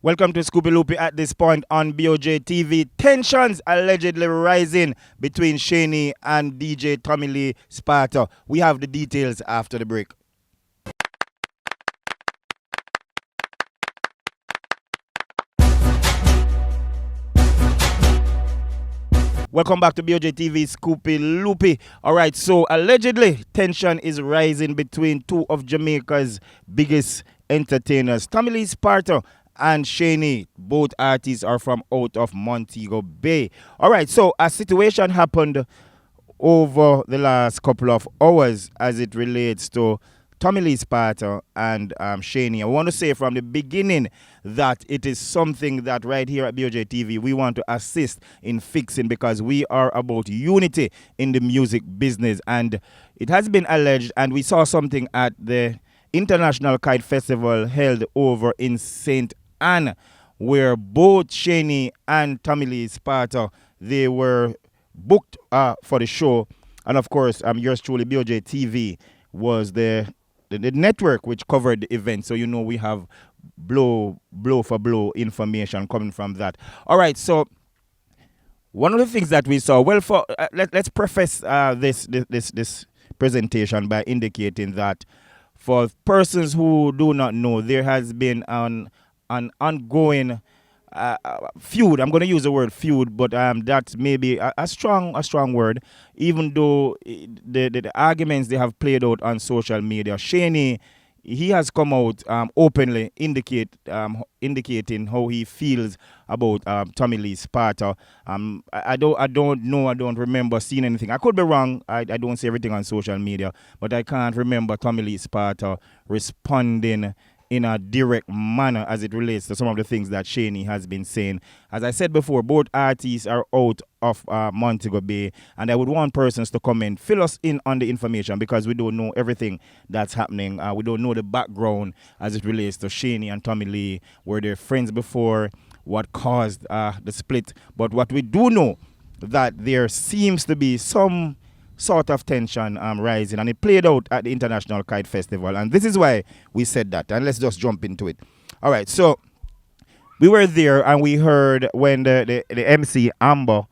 Welcome to Scoopy Loopy at this point on BOJTV. Tensions allegedly rising between Shenseea and DJ Tommy Lee Sparta. We have the details after the break. Welcome back to BOJTV Scoopy Loopy. All right, so allegedly tension is rising between two of Jamaica's biggest entertainers, Tommy Lee Sparta and Shenseea. Both artists are from out of Montego Bay. All right, so a situation happened over the last couple of hours as it relates to Tommy Lee Sparta and Shenseea. I want to say from the beginning that it is something that right here at BOJTV we want to assist in fixing, because we are about unity in the music business. And it has been alleged, and we saw something at the International Kite Festival held over in St. Anne, where both Shenseea and Tommy Lee Sparta, they were booked for the show. And of course, yours truly, BOJTV, was the network which covered the event. So, you know, we have blow for blow information coming from that. All right, so one of the things that we saw, well, for let's preface this presentation by indicating that for persons who do not know, there has been an ongoing feud. I'm going to use the word feud, but that's maybe a strong word, even though the arguments they have played out on social media. Shenseea, he has come out openly indicating how he feels about Tommy Lee Sparta. I don't remember seeing anything. I could be wrong. I don't see everything on social media, but I can't remember Tommy Lee Sparta responding in a direct manner as it relates to some of the things that Shenseea has been saying. As I said before, both artists are out of Montego Bay, and I would want persons to come and fill us in on the information, because we don't know everything that's happening. We don't know the background as it relates to Shenseea and Tommy Lee. Were they friends before? What caused the split? But what we do know, that there seems to be some sort of tension rising, and it played out at the International Kite Festival, and this is why we said that. And let's just jump into it. All right, so we were there, and we heard when the MC Amber,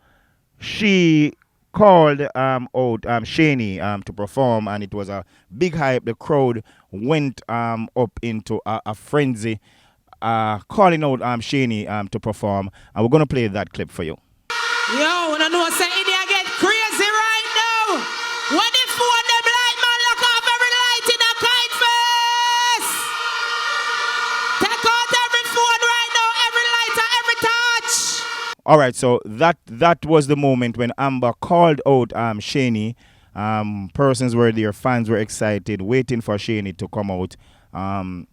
she called out Shenseea to perform, and it was a big hype. The crowd went up into a frenzy, calling out Shenseea to perform, and we're going to play that clip for you. Yo, when I know say India get crazy right now. When the phone them light, man, lock off every light in a Kite Fest. Take out every phone right now, every light and every touch. All right, so that was the moment when Amber called out Shenseea. Persons were there, fans were excited, waiting for Shenseea to come out. No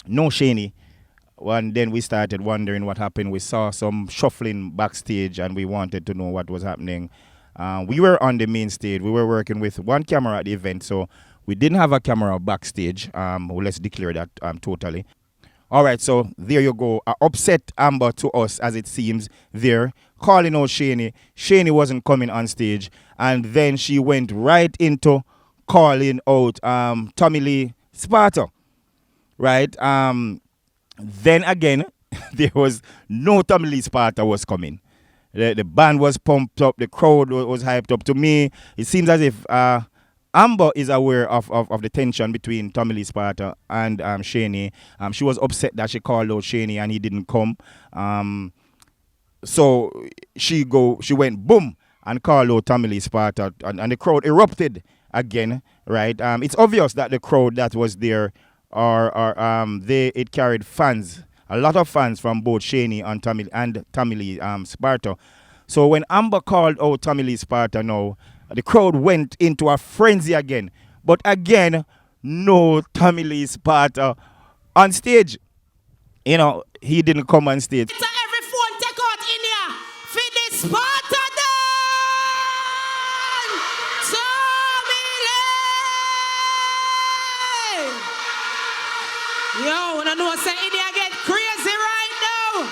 Shenseea. And then we started wondering what happened. We saw some shuffling backstage, and we wanted to know what was happening. We were on the main stage. We were working with one camera at the event, so we didn't have a camera backstage. Well, let's declare that totally. All right, so there you go. Upset Amber to us, as it seems, there, calling out Shenseea. Shenseea wasn't coming on stage, and then she went right into calling out Tommy Lee Sparta, right? Then again, there was no Tommy Lee Sparta was coming. The band was pumped up, the crowd was hyped up. To me, it seems as if Amber is aware of the tension between Tommy Lee Sparta and Shenseea. She was upset that she called out Shenseea and he didn't come. So she went boom and called out Tommy Lee Sparta, and the crowd erupted again, right? It's obvious that the crowd that was there it carried fans, a lot of fans from both Shenseea and Tommy Lee Sparta. So when Amber called out Tommy Lee Sparta now, the crowd went into a frenzy again. But again, no Tommy Lee Sparta on stage. You know, he didn't come on stage. So every phone take out in here. Feed this Sparta down. Tommy Lee. Yo, when I know say India get crazy right now.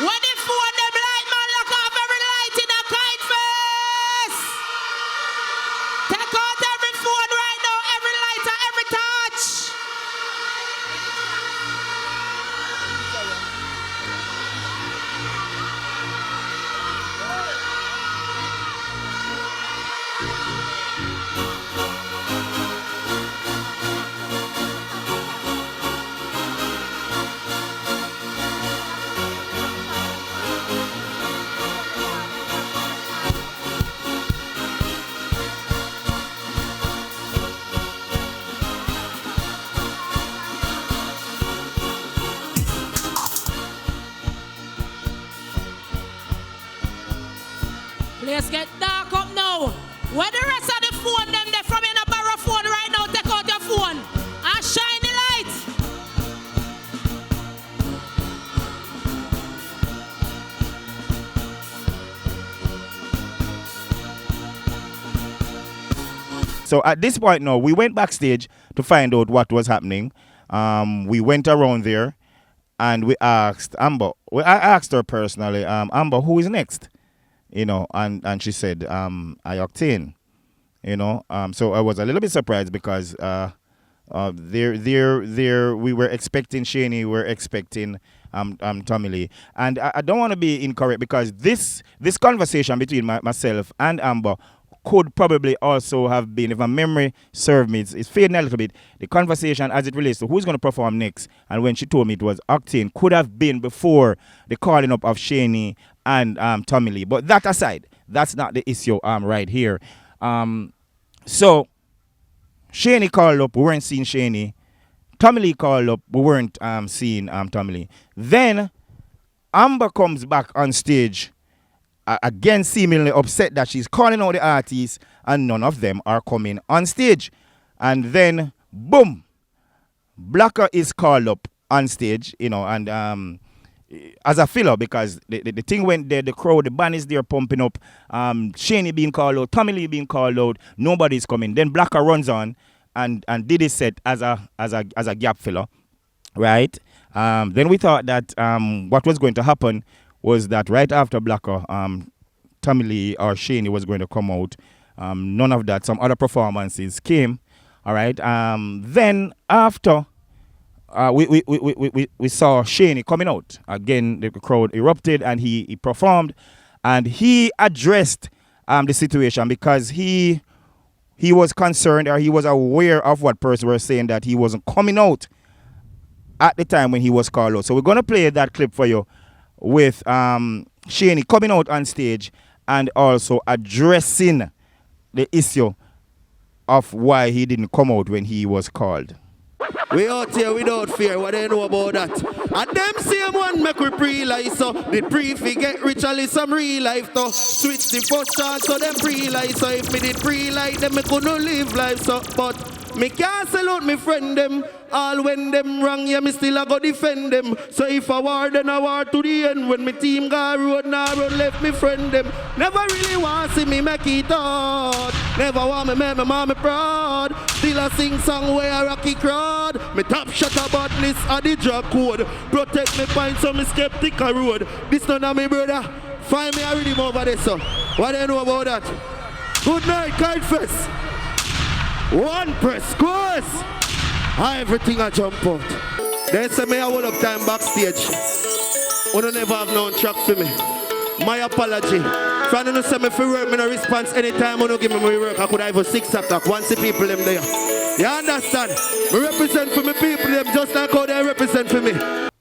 When the phone them light, man, lock off every light in a Kite Fest. Take out every phone right now, every light and every touch. Where the rest of the phone them they from in a borrow phone right now, take out your phone and shine the lights. So at this point now, we went backstage to find out what was happening. We went around there and we asked Amber. Well, I asked her personally, Amber, who is next? You know, and she said, I Octane. You know, so I was a little bit surprised because there we were expecting Shenseea, we were expecting Tommy Lee, and I don't want to be incorrect because this conversation between myself and Amber could probably also have been, if my memory serves me, it's fading a little bit, the conversation as it relates to who's going to perform next, and when she told me it was Octane, could have been before the calling up of Shenseea and Tommy Lee. But that aside, that's not the issue right here. So Shenseea called up, we weren't seeing Shenseea. Tommy Lee called up, we weren't seeing Tommy Lee. Then Amber comes back on stage, again seemingly upset that she's calling out the artists and none of them are coming on stage. And then, boom, Blacker is called up on stage, you know, and as a filler because the thing went there, the crowd, the band is there pumping up, Shenseea being called out, Tommy Lee being called out, nobody's coming. Then Blacker runs on and did his set as a gap filler, right? Then we thought that what was going to happen was that right after Blacker, Tommy Lee or Shenseea was going to come out. None of that. Some other performances came. All right. Then after we saw Shenseea coming out. Again, the crowd erupted and he performed and he addressed the situation because he was concerned or he was aware of what persons were saying that he wasn't coming out at the time when he was called out. So we're going to play that clip for you with Shenseea coming out on stage and also addressing the issue of why he didn't come out when he was called. We out here without fear, what they know about that? And them same one make we pre-life, so the pre-fi get rich, at least some real life, though. Switch the first chance, so them pre-life, so if me did pre-life, then me couldn't live life, so. But me can't sell out me friend them, all when them wrong, yeah, me still a go defend them. So if I war, then I war to the end. When me team got road, now road left me friend them. Never really want see me make it out. Never want me make my mommy proud. Still a sing song where a rocky crowd. Me top shot about this a the drug code. Protect me point so me skeptical road. This none of me brother. Find me a rhythm over there, so. What do you know about that? Good night, Kite Fest. One press course. Everything I jump out. They say me I hold up time backstage. You don't never have no track for me. My apology. If you don't say me for work, me no response anytime you don't give me my work. I could have for 6 o'clock. Once the people them there. You understand? Me represent for me people them just like how they represent for me.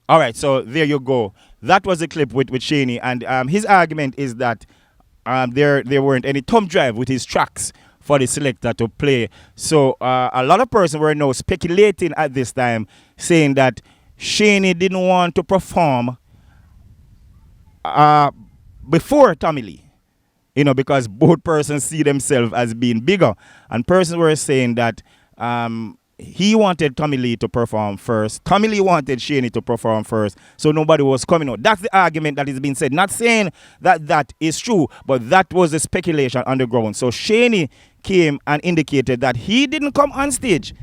All right, so there you go. That was the clip with Shenseea, and his argument is that there weren't any thumb drive with his tracks for the selector to play. So a lot of persons were now speculating at this time, saying that Shenseea didn't want to perform before Tommy Lee, you know, because both persons see themselves as being bigger. And persons were saying that he wanted Tommy Lee to perform first. Tommy Lee wanted Shenseea to perform first, so nobody was coming out. That's the argument that is being said. Not saying that that is true, but that was the speculation on the ground. So Shenseea came and indicated that he didn't come on stage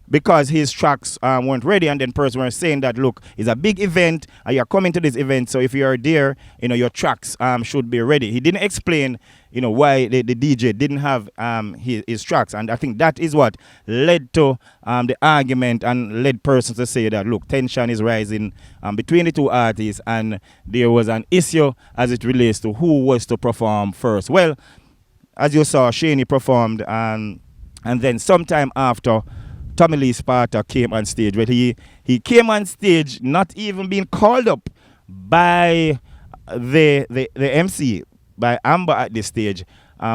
because his tracks weren't ready, and then persons were saying that, look, it's a big event, and you're coming to this event, so if you're there, you know, your tracks should be ready. He didn't explain, you know, why the DJ didn't have his tracks, and I think that is what led to the argument and led persons to say that, look, tension is rising between the two artists, and there was an issue as it relates to who was to perform first. Well, as you saw, Shenseea performed, and then sometime after, Tommy Lee Sparta came on stage. But he came on stage not even being called up by the MC, by Amber at this stage.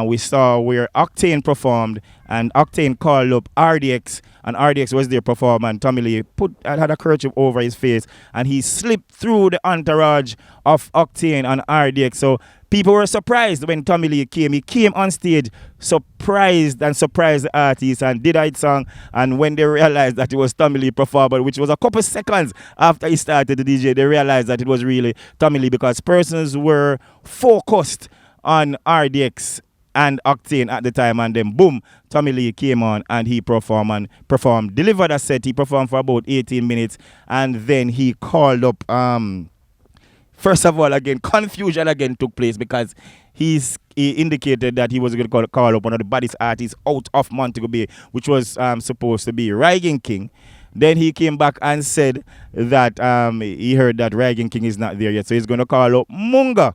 We saw where Octane performed, and Octane called up RDX, and RDX was there performing, and Tommy Lee had a kerchief over his face, and he slipped through the entourage of Octane and RDX. So People were surprised when Tommy Lee came. He came on stage surprised the artists and did a song. And when they realized that it was Tommy Lee performer, which was a couple seconds after he started the DJ, they realized that it was really Tommy Lee because persons were focused on RDX and Octane at the time, and then boom, Tommy Lee came on and he performed, delivered a set. He performed for about 18 minutes, and then he called up. First of all, again, confusion again took place because he indicated that he was going to call up one of the baddest artists out of Montego Bay, which was supposed to be Rygin King. Then he came back and said that he heard that Rygin King is not there yet, so he's going to call up Munga.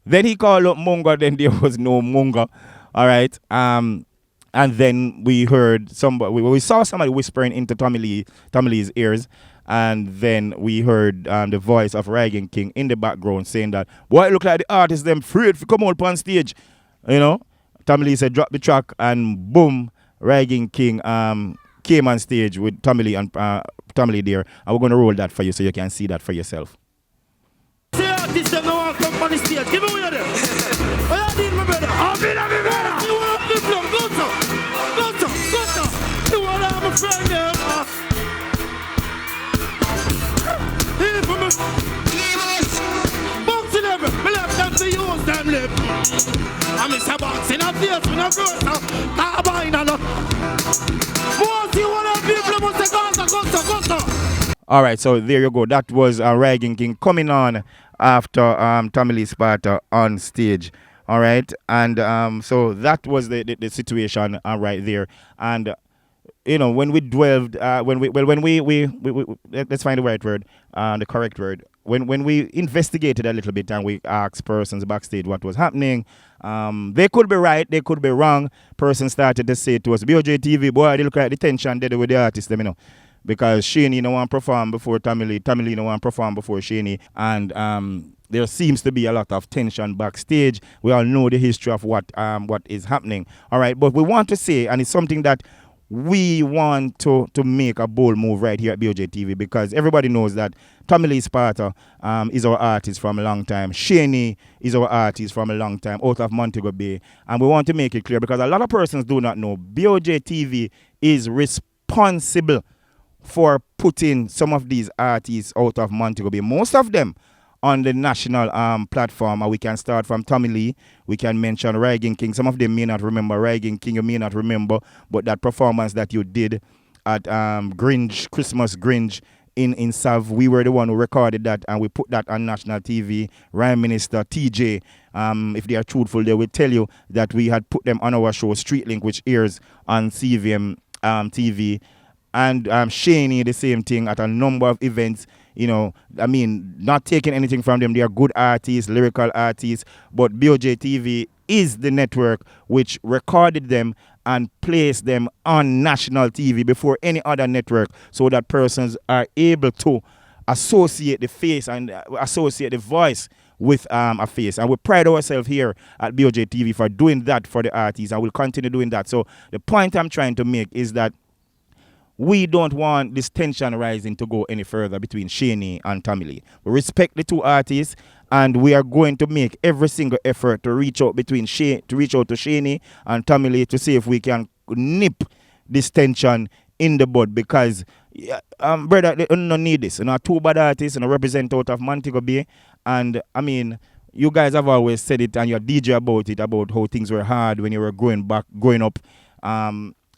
Then he called up Munga, then there was no Munga. All right. And then we heard we saw somebody whispering into Tommy Lee's ears. And then we heard the voice of Rygin King in the background saying that, boy, it look like the artists them afraid to come out on stage. You know? Tommy Lee said, drop the track, and boom, Rygin King came on stage with Tommy Lee and Tommy Lee there. And we're going to roll that for you so you can see that for yourself. This them no one come on the stage. Give me one of them. What you did, my brother? I'll be my brother. You want to flip? Go to. You want to have a friend there? Here for me. Boxing them. Me left them to use them left. I miss a boxing a face. Me no growth. Carbine and most you want to people must say go to. All right, so there you go. That was Rygin King coming on after Tommy Lee Sparta on stage. All right, and so that was the situation right there. And you know, when we delved, when we let's find the right word, the correct word. When we investigated a little bit and we asked persons backstage what was happening, they could be right, they could be wrong. Persons started to say to us, BOJTV, boy, they look like the tension there with the artists, them, you know. Because Shenseea no one perform before Tommy Lee no one perform before Shenseea, and there seems to be a lot of tension backstage. We all know the history of what is happening. All right, but we want to say, and it's something that we want to make a bold move right here at BOJTV, because everybody knows that Tommy Lee Sparta is our artist from a long time. Shenseea is our artist from a long time out of Montego Bay, and we want to make it clear because a lot of persons do not know BOJTV is responsible for putting some of these artists out of Montego Bay, most of them on the national platform. And we can start from Tommy Lee. We can mention Rygin King. Some of them may not remember Rygin King. You may not remember, but that performance that you did at Christmas Grinch in Sav, we were the one who recorded that and we put that on national TV. Rhyme Minister TJ, if they are truthful, they will tell you that we had put them on our show Street Link, which airs on CVM TV. And Shenseea, the same thing at a number of events. You know, I mean, not taking anything from them. They are good artists, lyrical artists. But BOJTV is the network which recorded them and placed them on national TV before any other network, so that persons are able to associate the face and associate the voice with a face. And we pride ourselves here at BOJTV for doing that for the artists, and we'll continue doing that. So the point I'm trying to make is that we don't want this tension rising to go any further between Shenseea and Tommy Lee. We respect the two artists, and we are going to make every single effort to reach out to Shenseea and Tommy Lee to see if we can nip this tension in the bud, because brother, they don't need this. You know, two bad artists and represent out of Montego Bay, and I mean, you guys have always said it and you're DJ about it, about how things were hard when you were growing up.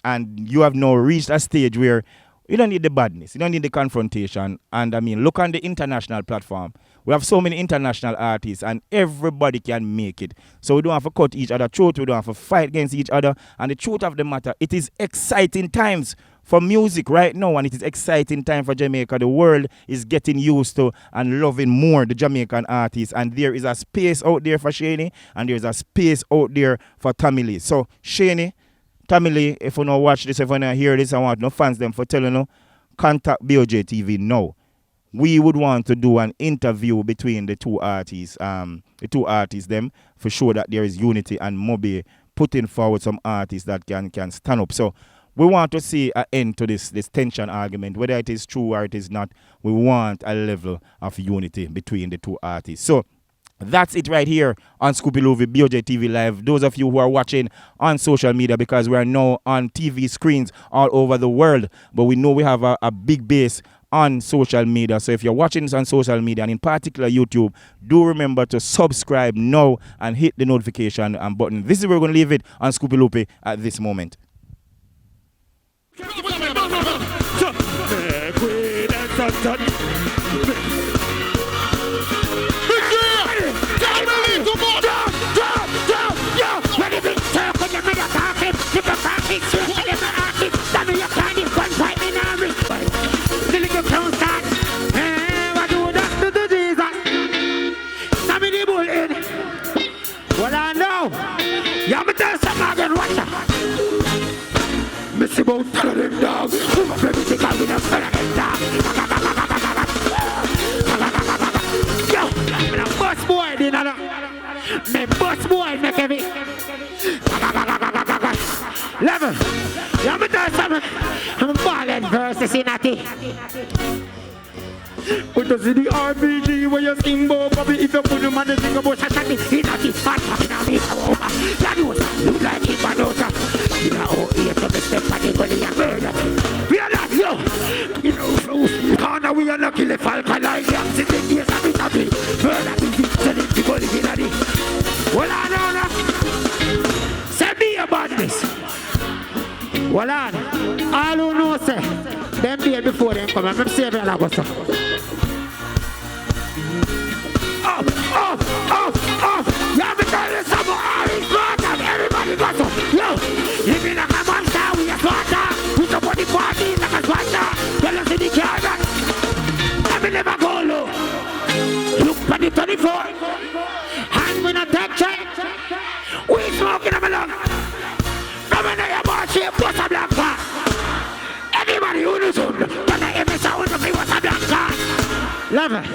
And you have now reached a stage where you don't need the badness, you don't need the confrontation. And I mean, look on the international platform. We have so many international artists and everybody can make it. So we don't have to cut each other throat, we don't have to fight against each other. And the truth of the matter, it is exciting times for music right now, and it is exciting time for Jamaica. The world is getting used to and loving more the Jamaican artists. And there is a space out there for Shenseea, and there is a space out there for Tommy Lee. So Shenseea, Tommy Lee, if you don't watch this, if you don't hear this, I want no fans them for telling you, contact BOJTV now. We would want to do an interview between the two artists them, for sure that there is unity and Moby putting forward some artists that can stand up. So we want to see an end to this tension argument, whether it is true or it is not. We want a level of unity between the two artists. So That's it right here on Scoopy Louie, BOJTV Live. Those of you who are watching on social media, because we are now on TV screens all over the world, but we know we have a big base on social media. So if you're watching this on social media, and in particular YouTube, do remember to subscribe now and hit the notification button. This is where we're going to leave it on Scoopy Louie at this moment. Well, I know. Yeah, me tell some again, watch out. Missy about tell them dog. Baby, think I'm gonna tell them dog. Yo, I'm a boss boy, dinner. Me boss boy, make heavy. Level. Yeah, me tell some. I'm a ballin' versus Inati. But does the RPG where you sing about Bobby if you put them on the thing about Shashaki? It's not this fat talking on me. That was look like it, but not. You know, here to the step and you go to your murder. We are not yo. You know, so we are not killing Falcon like the accident. Yes, I'm in a bit. Murder is telling people in a day. Well, I know now. Say me about this. Well, all who know say, them day before them come, I'm saving a lot of Up! Yeah, me tell you something, all is Sparta, everybody got up. Yo, if you like a monster, we are Sparta. We support the party like a Sparta. Tell us in the car, let me never go low. Look for the 24, and we not take check. We smoking them along. Come in your bar shape, what's a black car? Everybody who knows who, but I ever saw one of me was a black car. Love it.